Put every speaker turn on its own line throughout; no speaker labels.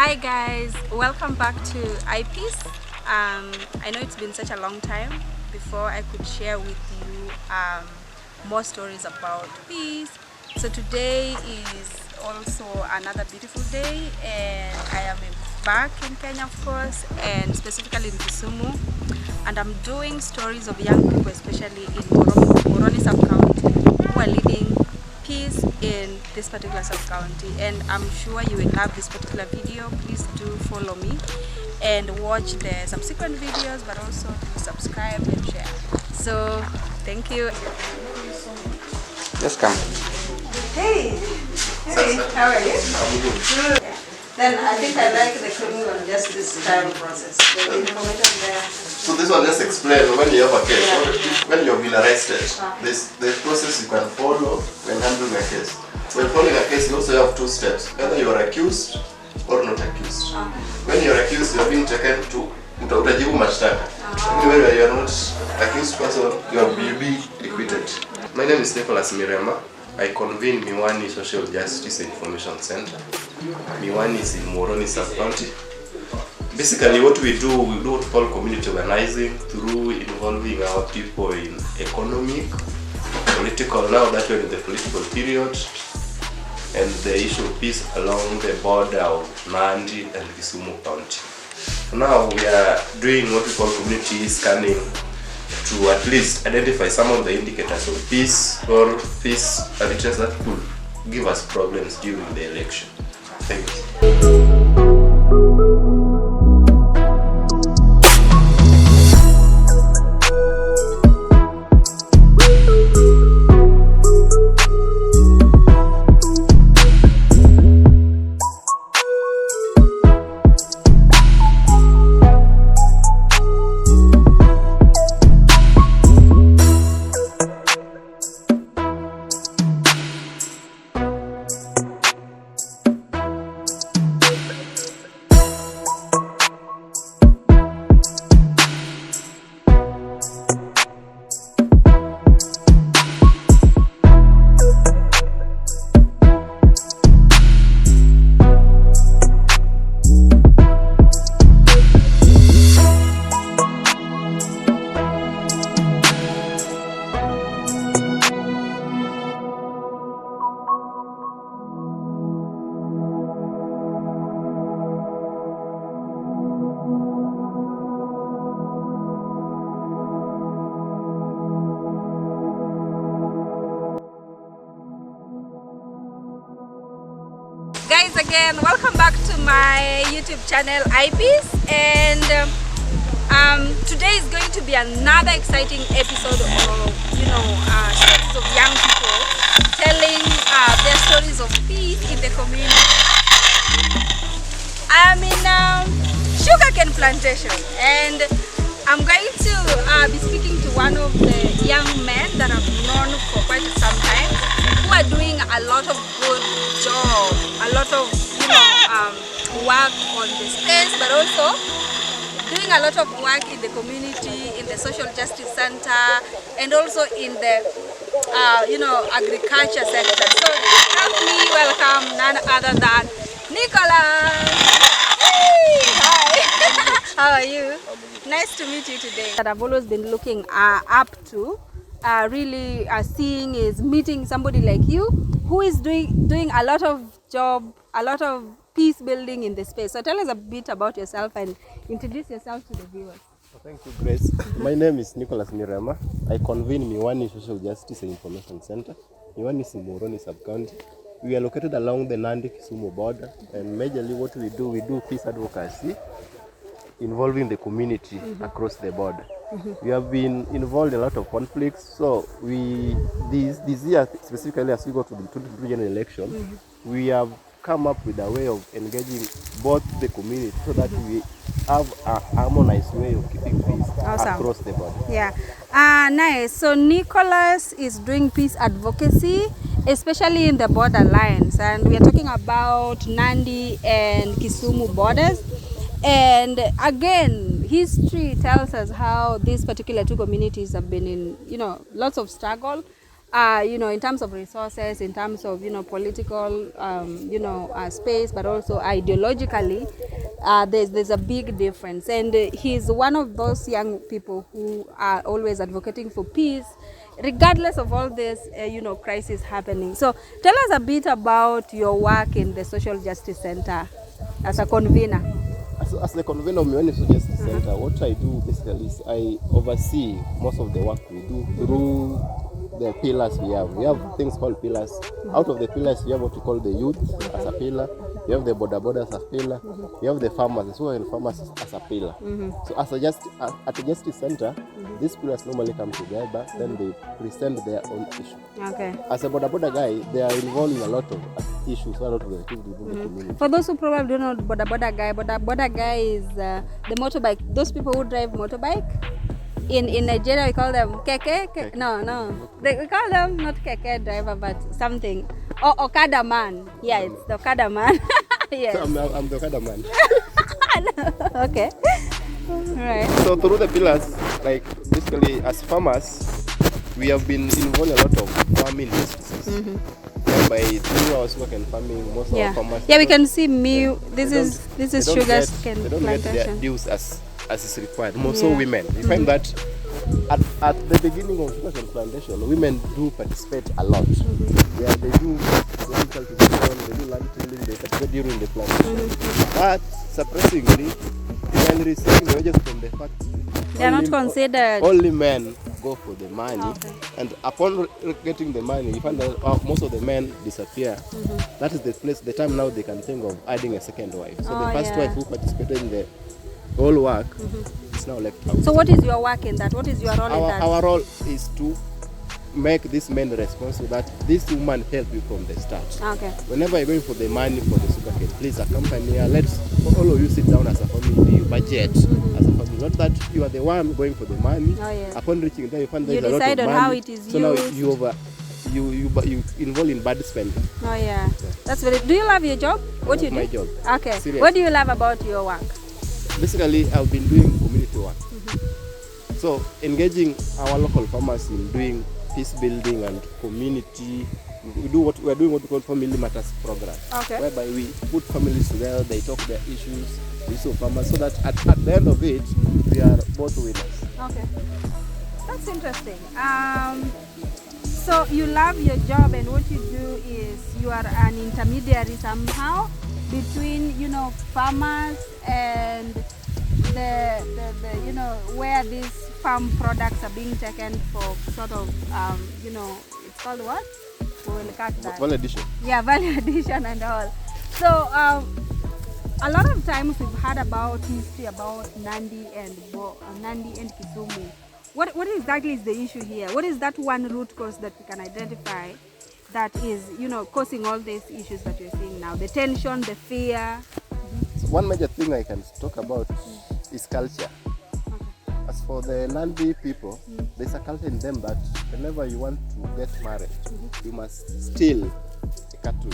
Hi guys, welcome back to IPeace. I know it's been such a long time before I could share with you more stories about peace. So today is also another beautiful day, and I am back in Kenya, of course, and specifically in Kisumu, and I'm doing stories of young people, especially in Moroni sub-county, who are leading peace in this particular sub-county, and I'm sure you will love this particular video. Please do follow me and watch the subsequent videos, but also to subscribe and share. So thank you.
Just come.
Hey, how are you?
I'm good.
Yeah. Then I think I like the cooking on just this time process. The information there.
So this one just explain when you have a case, when you have been arrested, the process you can follow when handling a case. When following a case, you also have two steps. Either you are accused or not accused. When you are accused, you are being taken to utajibu mashtaka. When you are not accused person, you will be acquitted. My name is Nicholas Mirema. I convene Miwani Social Justice Information Center. Miwani is in Moroni sub-county. Basically what we do what we call community organizing through involving our people in economic, political, now that we're in the political period, and the issue of peace along the border of Nandi and Kisumu County. Now we are doing what we call community scanning to at least identify some of the indicators of peace or peace addictions that could give us problems during the election. Thank you.
Guys, again, welcome back to my YouTube channel IPeace, and today is going to be another exciting episode of stories of young people telling their stories of peace in the community. I'm in sugarcane plantation, and I'm going to be speaking to one of the young men that I've known for quite some time, who are doing a lot of good job, a lot of work on the space, but also doing a lot of work in the community, in the social justice center, and also in the agriculture sector. So help me welcome none other than Nicholas. Hey, hi. How are you? Nice to meet you today. That I've always been looking up to, really seeing is meeting somebody like you who is doing a lot of job, a lot of peace building in the space. So tell us a bit about yourself and introduce yourself to the viewers.
Thank you, Grace. My name is Nicholas Mirema. I convene Miwani Social Justice Information Center. Miwani is in Moroni sub-county. We are located along the Nandi-Kisumu border, and majorly what we do peace advocacy involving the community across the border. We have been involved in a lot of conflicts, so this year specifically, as we go to the 2023 general election, we have come up with a way of engaging both the community so that we have a harmonized way of keeping peace across the border.
Yeah, nice. So Nicholas is doing peace advocacy, especially in the border lines, and we are talking about Nandi and Kisumu borders. And again, history tells us how these particular two communities have been in, lots of struggle. in terms of resources, in terms of, political, space, but also ideologically, there's a big difference. And he's one of those young people who are always advocating for peace, regardless of all this, crisis happening. So tell us a bit about your work in the Social Justice Center as a convener.
As the convener of Miwani Social Justice Center, what I do basically is I oversee most of the work we do through the pillars we have. We have things called pillars. Out of the pillars, we have what we call the youth as a pillar. We have the border borders as a pillar. We have the farmers, the soil farmers as a pillar. So at the Justice Center, these pillars normally come together, then they present their own issue.
Okay.
As a border guy, they are involved in a lot of issues, a lot of the things within the community.
For those who probably don't know border guy is the motorbike. Those people who drive motorbike. In Nigeria, we call them keke. No. We call them not keke driver, but something. Okada man. Yeah, it's the Okada man. Yes.
So I'm the Okada man.
Okay. Right.
So through the pillars, like basically as farmers, we have been involved in a lot of farming businesses. By through our work and farming, most of our farmers.
Yeah, we can see this is sugar cane
They don't get their
plantation.
dues as is required. More so women. We find that at the beginning of sugar cane plantation, women do participate a lot. Yeah, they do land cultivation, they do land tilling, they participate during the plantation. But surprisingly, when receiving wages from the factory,
They are not considered.
Only men go for the money,
Okay.
and upon getting the money, you find that most of the men disappear. That is the time now they can think of adding a second wife. So the first wife who participated in the whole work is now left out.
So what is your work in that? What is your role in that?
Our role is to make these men responsible that this woman help you from the start.
Okay.
Whenever you're going for the money for the sugar cane, please accompany her. Let's all of you sit down as a family, budget as a family. Not that you are the one going for the money.
Oh, yes.
Upon reaching there, you find
You
there's a lot of
decide on
money.
how it is
so
used.
now you involve in bad spending.
Oh yeah. That's very. Do you love your job? What you do?
My job.
Okay.
Seriously.
What do you love about your work?
Basically, I've been doing community work. So engaging our local farmers in doing peace building and community. We are doing what we call family matters program.
Okay.
Whereby we put families together, they talk their issues, we solve farmers, so that at the end of it, we are both winners.
Okay. That's interesting. So you love your job, and what you do is you are an intermediary somehow between farmers and the where these farm products are being taken for sort of it's called what? We will cut that.
Value addition.
Yeah, value addition and all. So a lot of times we've heard about history about Nandi and Kisumu. What exactly is the issue here? What is that one root cause that we can identify that is causing all these issues that you're seeing now? The tension, the fear.
So one major thing I can talk about is culture. As for the Nandi people, there's a culture in them that whenever you want to get married, you must steal a cattle.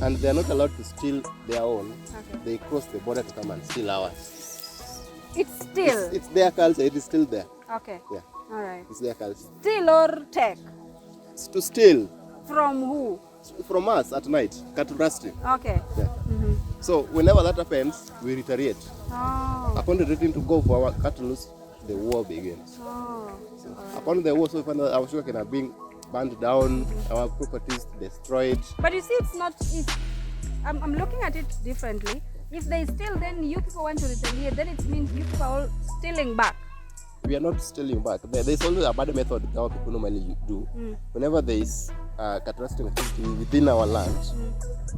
And they're not allowed to steal their own.
Okay.
They cross the border to come and steal ours.
It's still.
It's their culture, it is still there.
Okay.
Yeah,
All right.
it's their culture.
Steal or take?
It's to steal
From who?
from us at night, cattle rusting.
Okay.
Yeah. So whenever that happens, we retaliate.
Oh.
Upon retreating to go for our cattle, the war begins.
Oh.
So, upon the war, so we find that our sugarcane are being burned down, our properties destroyed.
But you see, it's not. I'm looking at it differently. If they steal, then you people want to retaliate. Then it means you people are all stealing back.
We are not stealing back. There's always a bad method that our people normally do. Whenever there is cattle rusting activity within our land,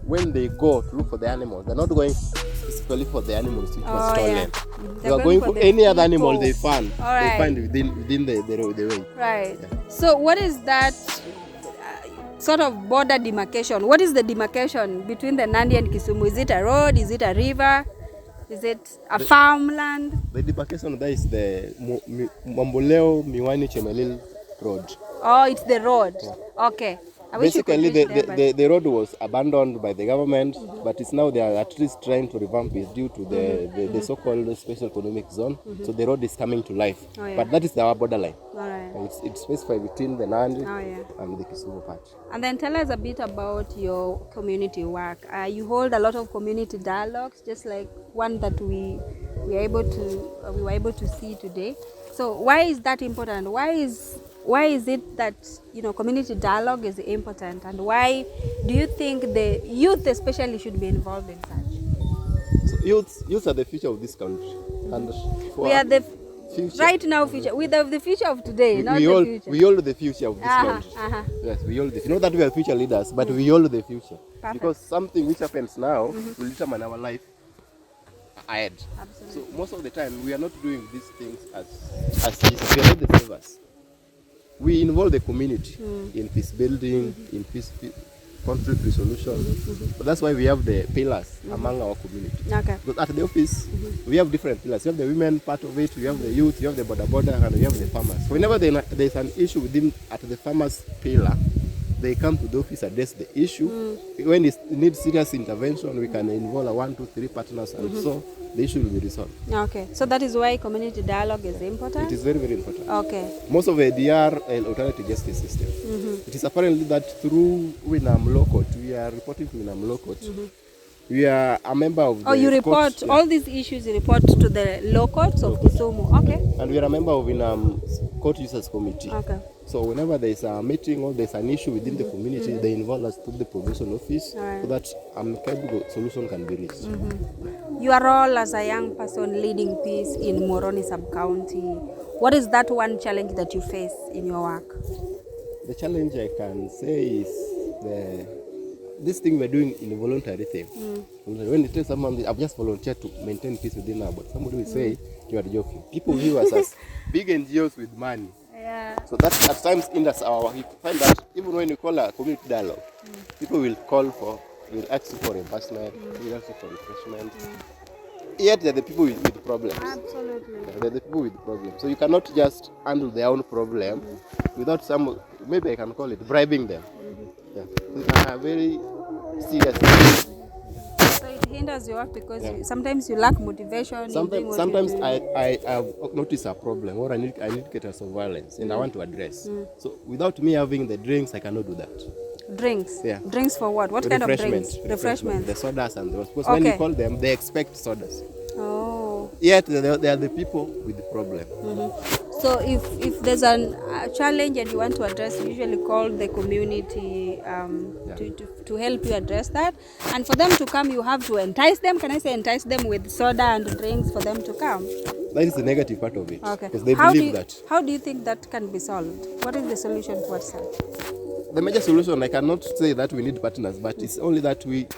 when they go to look for the animals, they're not going specifically for the animals which was stolen.
Yeah.
They are going for any other animal they find.
Right.
They find within the way.
Right.
Yeah.
So what is that sort of border demarcation? What is the demarcation between the Nandi and Kisumu? Is it a road? Is it a river? Is it a farmland?
The demarcation there is the Mamboleo Miwani Chemelil road.
Oh, it's the road. Okay. I wish you could
Basically,
reach there,
the road was abandoned by the government, but it's now they are at least trying to revamp it due to the so-called special economic zone. So the road is coming to life.
Oh, yeah.
But that is our borderline.
All right.
It's specified between the Nandi
Oh, yeah.
and the Kisumu part.
And then tell us a bit about your community work. You hold a lot of community dialogues, just like one that we were able to see today. So why is that important? Why is it that community dialogue is important, and why do you think the youth especially should be involved in such?
So youths are the future of this country, and
We are the
future.
right now future. We are the future of today, not the future.
We hold the future of this country. Yes, we hold the. Not that we are future leaders, but we hold the future.
Perfect.
Because something which happens now will determine our life ahead.
Absolutely.
So most of the time we are not doing these things as we are not the savers. We involve the community in peace building, in peace conflict resolution. But that's why we have the pillars among our community.
Okay.
Because at the office, we have different pillars. We have the women part of it, we have the youth, we have the border, and we have the farmers. Whenever there's an issue within at the farmers pillar, they come to the office, address the issue. When it needs serious intervention, we can involve 1, 2, 3 partners, and so the issue will be resolved.
Okay, so that is why community dialogue is important?
It is very, very important.
Okay.
Most of the DR alternative justice system. It is apparently that through Winam Local, we are reporting to Winam Local. We are a member of the
you report
court,
all these issues, you report to the law courts of Kisumu. Okay.
and we are a member of Winam Court Users Committee.
Okay.
So whenever there is a meeting or there is an issue within the community, they involve us to the probation office so that amicable solution can be reached.
Your role as a young person leading peace in Moroni sub-county, what is that one challenge that you face in your work?
The challenge I can say is this thing we're doing in a voluntary thing. When you tell someone, I've just volunteered to maintain peace within our, but somebody will say, you are joking. People view us as big NGOs with money.
Yeah.
So that at times hinders our, you find that even when you call a community dialogue, people will ask you for reimbursement, will ask you for refreshment. Yet they're the people with problems.
Absolutely.
They're the people with problems. So you cannot just handle their own problem without maybe I can call it bribing them. Yeah. It's a very serious.
So it hinders your work because sometimes you lack motivation.
Sometimes I have noticed a problem or I need to get a surveillance and I want to address. So without me having the drinks, I cannot do that.
Drinks?
Yeah.
Drinks for what? What kind of drinks? Refreshment.
The sodas and those. Because when you call them, they expect sodas.
Oh.
Yet they are the people with the problem.
So if there's a challenge and you want to address, you usually call the community to help you address that. And for them to come, you have to entice them. Can I say entice them with soda and drinks for them to come?
That is the negative part of it.
Okay.
Because they believe that.
How do you think that can be solved? What is the solution towards that?
The major solution, I cannot say that we need partners, but it's only that we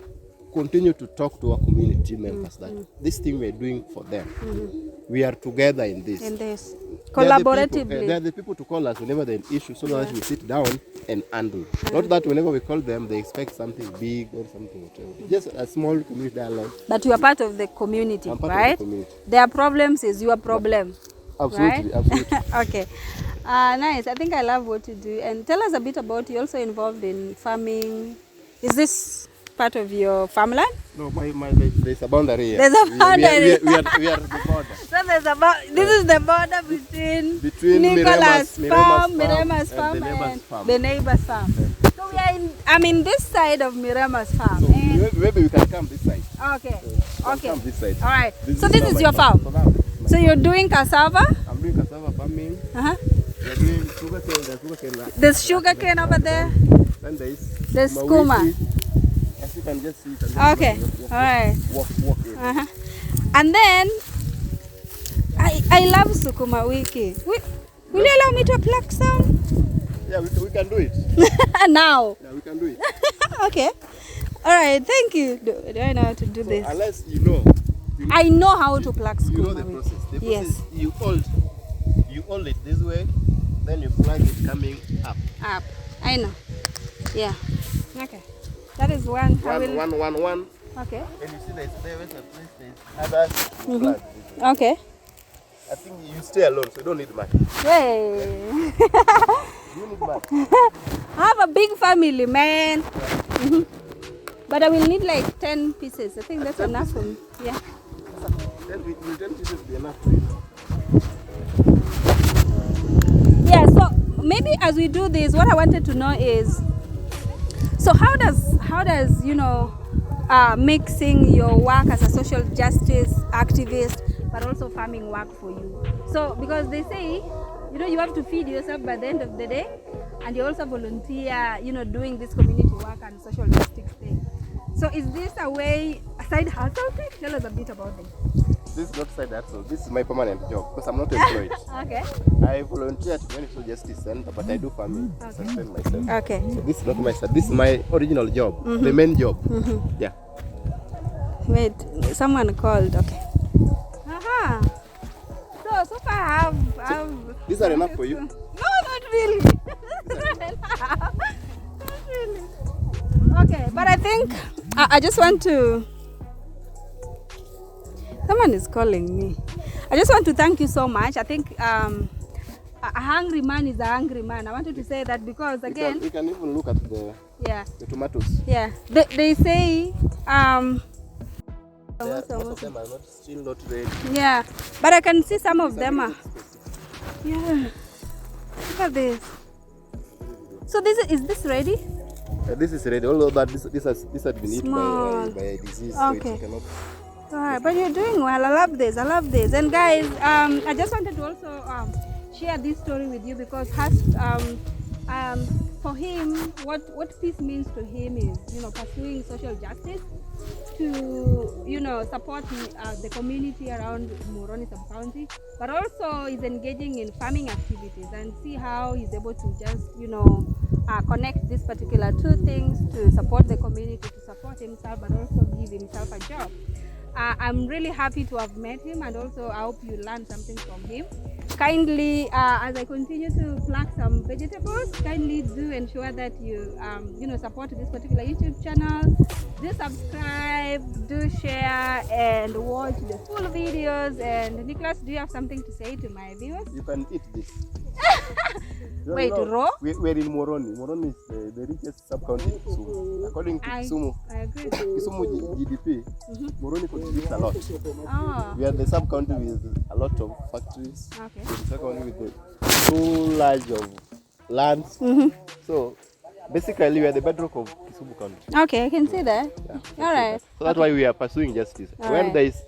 continue to talk to our community members that this thing we're doing for them, we are together in this.
Collaboratively.
They are the people to call us whenever there's an issue so that we sit down and handle. Not that whenever we call them, they expect something big or something whatever. Just a small community dialogue.
But you are part of the community,
I'm part
right?
of the community.
Their problems is your problem.
Absolutely,
right?
absolutely.
Okay. Nice. I think I love what you do. And tell us a bit about, you're also involved in farming. Is this part of your farmland?
No, there's a boundary here.
There's a boundary.
We are the border.
So this is the border between Nicholas' farm, Mirema's farm, and the neighbor's farm. So I'm in this side of Mirema's farm.
So maybe we can come this side.
Okay.
Okay. Come this side.
All right. So this is your farm. So you're doing cassava?
I'm doing cassava farming. We're doing sugarcane.
There's sugarcane over there.
And
there's kuma.
As you can just see.
Okay. All right.
Walk in.
And then I love sukuma wiki. Will you allow me to pluck some?
Yeah, we can do it.
Now?
Yeah, we can do it.
Okay. All right. Thank you. Do I know how to do this?
Unless you know.
I know how to pluck sukuma.
You know the process. The process,
yes.
You hold it this way, then you plug it coming up.
Up. I know. Yeah. Okay. That is one.
One.
Okay.
And you see there's a place, there's others.
Okay.
I think you stay alone, so you don't need much.
Hey.
You need much.
I have a big family, man. But I will need like 10 pieces. I think that's enough for me. Yeah.
Then will 10 pieces be enough for you?
Yeah, so maybe as we do this, what I wanted to know is, so how does mixing your work as a social justice activist but also farming work for you? So because they say, you have to feed yourself by the end of the day, and you also volunteer, doing this community work and social justice thing. So is this a way, a side hustle thing? Tell us a bit about it.
This is not side hustle. This is my permanent job because I'm not employed.
Okay.
I volunteer to Social Justice Center, but I do farming to sustain myself.
Okay.
So this is not my side. This is my original job, the main job. Yeah.
Wait, someone called. Okay. Aha. So far I've
These are enough for you?
No, not really. Not enough. Not really. Okay, but I think I just want to. Someone is calling me. I just want to thank you so much. I think a hungry man is a hungry man. I wanted to say that because again,
we can even look at the tomatoes.
Yeah, they say
Most of them are still not ready.
Yeah, but I can see some of them are. Yeah, look at this. So is this ready?
This is ready. Although that this has been eaten by a disease,
okay.
so it cannot.
Alright, but you're doing well. I love this. And guys, I just wanted to also share this story with you because for him, what peace means to him is, pursuing social justice to, support the community around Moroni sub-county, but also is engaging in farming activities and see how he's able to just, connect these particular two things to support the community, to support himself, but also give himself a job. I'm really happy to have met him, and also I hope you learn something from him. Kindly, as I continue to pluck some vegetables, kindly do ensure that you, support this particular YouTube channel. Do subscribe, do share, and watch the full videos. And Nicholas, do you have something to say to my viewers?
You can eat this.
Wait, raw?
We're in Moroni. Moroni is the richest sub-county in Kisumu. According to Kisumu,
I agree.
Kisumu GDP, Moroni contributes a lot.
Oh.
We are the sub-county with a lot of factories.
Okay.
We're the second with the too large of lands. So basically, we are the bedrock of Kisumu County.
Okay, I can see that.
Yeah,
all right.
So that's why we are pursuing justice.
All
when
right.
there is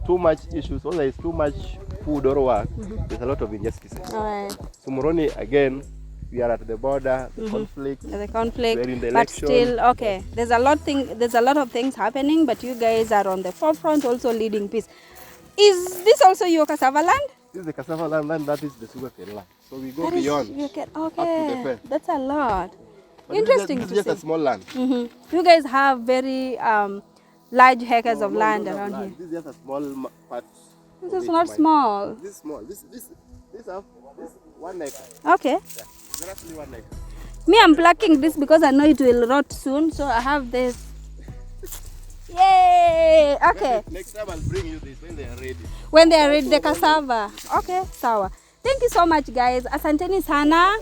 too much issues, when there is too much food or work, there's a lot of injustices.
All right.
So Moroni, again, we are at the border, the conflict.
The conflict,
we're in the
but
election.
still, okay. There's a lot of things happening, but you guys are on the forefront, also leading peace. Is this also your cassava land?
This is the cassava land, and that is the sugarcane land. So we go beyond.
Okay,
up to the pen.
that's a lot.
But
Interesting
this is
to
just
see.
a small land.
You guys have very large acres of land around here.
This is just a small part.
This is not small.
This is small. This 1 acre.
Okay.
Yeah, it's roughly 1 acre.
Me, I'm plucking this because I know it will rot soon, so I have this. Yay! Okay.
Next time I'll bring you this when they are ready.
When they are ready, the cassava. Okay, sawa. Thank you so much, guys. Asanteni sana.